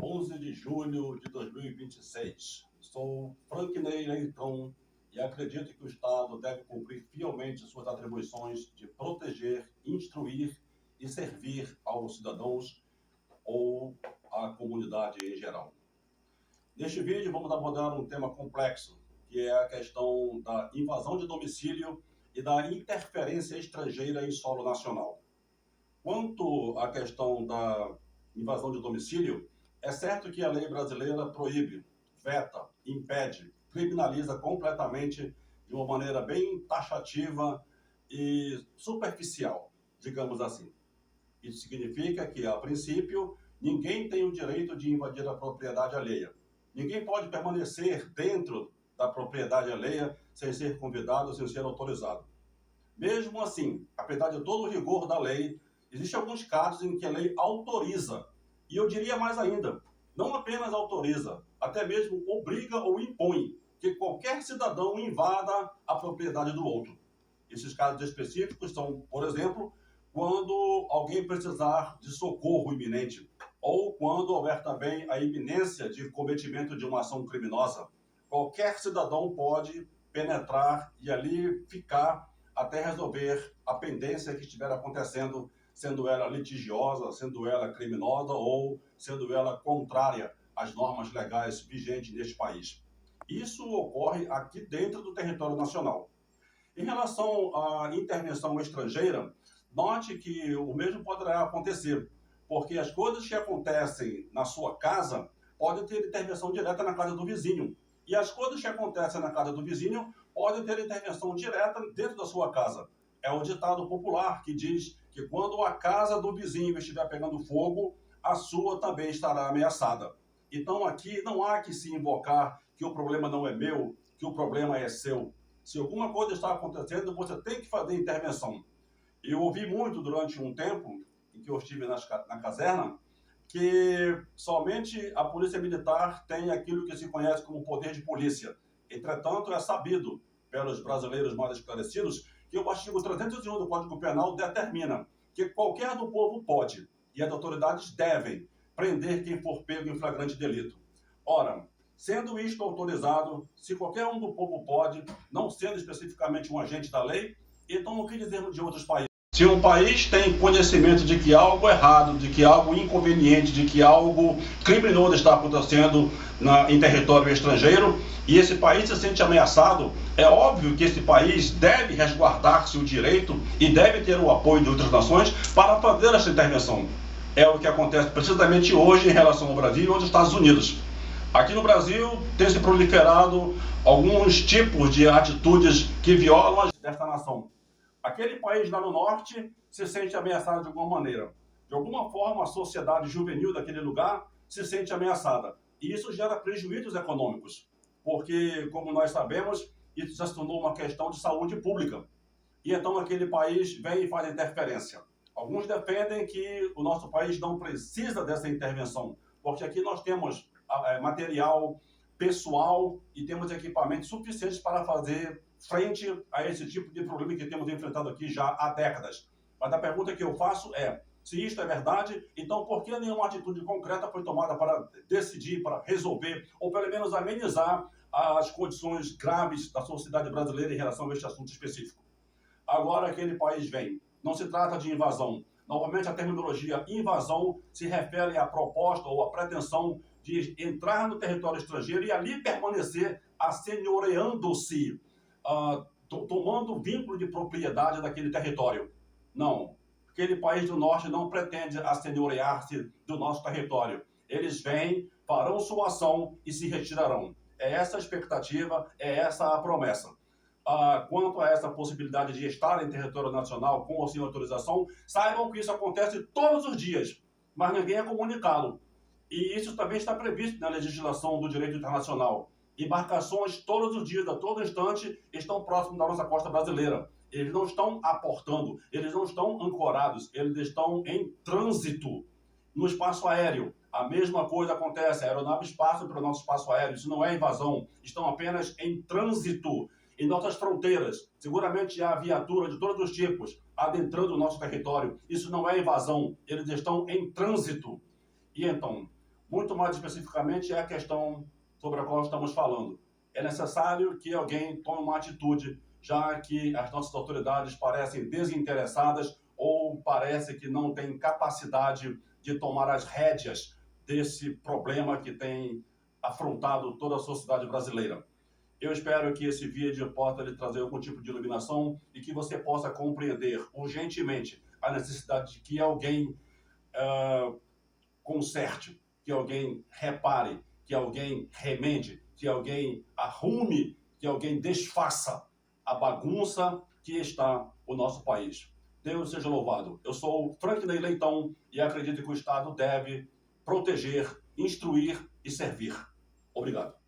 11 de julho de 2026. Sou Franklin Leitão e acredito que o Estado deve cumprir fielmente suas atribuições de proteger, instruir e servir aos cidadãos ou à comunidade em geral. Neste vídeo vamos abordar um tema complexo, que é a questão da invasão de domicílio e da interferência estrangeira em solo nacional. Quanto à questão da invasão de domicílio, é certo que a lei brasileira proíbe, veta, impede, criminaliza completamente de uma maneira bem taxativa e superficial, digamos assim. Isso significa que, a princípio, ninguém tem o direito de invadir a propriedade alheia. Ninguém pode permanecer dentro da propriedade alheia sem ser convidado, sem ser autorizado. Mesmo assim, apesar de todo o rigor da lei, existem alguns casos em que a lei autoriza, e eu diria mais ainda, não apenas autoriza, até mesmo obriga ou impõe que qualquer cidadão invada a propriedade do outro. Esses casos específicos são, por exemplo, quando alguém precisar de socorro iminente, ou quando houver também a iminência de cometimento de uma ação criminosa. Qualquer cidadão pode penetrar e ali ficar até resolver a pendência que estiver acontecendo, sendo ela litigiosa, sendo ela criminosa ou sendo ela contrária às normas legais vigentes neste país. Isso ocorre aqui dentro do território nacional. Em relação à intervenção estrangeira, note que o mesmo poderá acontecer, porque as coisas que acontecem na sua casa podem ter intervenção direta na casa do vizinho, e as coisas que acontecem na casa do vizinho podem ter intervenção direta dentro da sua casa. É o ditado popular que diz que quando a casa do vizinho estiver pegando fogo, a sua também estará ameaçada. Então aqui não há que se invocar que o problema não é meu, que o problema é seu. Se alguma coisa está acontecendo, você tem que fazer intervenção. Eu ouvi muito durante um tempo em que eu estive na caserna, que somente a polícia militar tem aquilo que se conhece como poder de polícia. Entretanto, é sabido pelos brasileiros mais esclarecidos que o artigo 301 do Código Penal determina que qualquer do povo pode, e as autoridades devem, prender quem for pego em flagrante delito. Ora, sendo isto autorizado, se qualquer um do povo pode, não sendo especificamente um agente da lei, então o que dizemos de outros países? Se um país tem conhecimento de que algo errado, de que algo inconveniente, de que algo criminoso está acontecendo em território estrangeiro, e esse país se sente ameaçado, é óbvio que esse país deve resguardar-se o direito e deve ter o apoio de outras nações para fazer essa intervenção. É o que acontece precisamente hoje em relação ao Brasil e aos Estados Unidos. Aqui no Brasil tem se proliferado alguns tipos de atitudes que violam desta nação. Aquele país lá no norte se sente ameaçado de alguma maneira. De alguma forma, a sociedade juvenil daquele lugar se sente ameaçada. E isso gera prejuízos econômicos, porque, como nós sabemos, isso já se tornou uma questão de saúde pública. E então aquele país vem e faz interferência. Alguns defendem que o nosso país não precisa dessa intervenção, porque aqui nós temos material pessoal e temos equipamentos suficientes para fazer frente a esse tipo de problema que temos enfrentado aqui já há décadas. Mas a pergunta que eu faço é, se isto é verdade, então por que nenhuma atitude concreta foi tomada para decidir, para resolver, ou pelo menos amenizar as condições graves da sociedade brasileira em relação a este assunto específico? Agora aquele país vem. Não se trata de invasão. Novamente, a terminologia invasão se refere à proposta ou à pretensão de entrar no território estrangeiro e ali permanecer assenhoreando-se, tomando vínculo de propriedade daquele território. Não. Aquele país do norte não pretende assenhorear-se do nosso território. Eles vêm, farão sua ação e se retirarão. É essa a expectativa, é essa a promessa. Quanto a essa possibilidade de estar em território nacional com ou sem autorização, saibam que isso acontece todos os dias, mas ninguém é comunicado. E isso também está previsto na legislação do direito internacional. Embarcações todos os dias, a todo instante, estão próximos da nossa costa brasileira. Eles não estão aportando, eles não estão ancorados, eles estão em trânsito no espaço aéreo. A mesma coisa acontece, a aeronave passa pelo nosso espaço aéreo, isso não é invasão, estão apenas em trânsito em nossas fronteiras. Seguramente há viatura de todos os tipos adentrando o nosso território. Isso não é invasão, eles estão em trânsito. E então, Muito mais especificamente é a questão sobre a qual estamos falando. É necessário que alguém tome uma atitude, já que as nossas autoridades parecem desinteressadas ou parece que não têm capacidade de tomar as rédeas desse problema que tem afrontado toda a sociedade brasileira. Eu espero que esse vídeo possa lhe trazer algum tipo de iluminação e que você possa compreender urgentemente a necessidade de que alguém conserte, que alguém repare, que alguém remende, que alguém arrume, que alguém desfaça a bagunça que está o nosso país. Deus seja louvado. Eu sou Franklin Leitão e acredito que o Estado deve proteger, instruir e servir. Obrigado.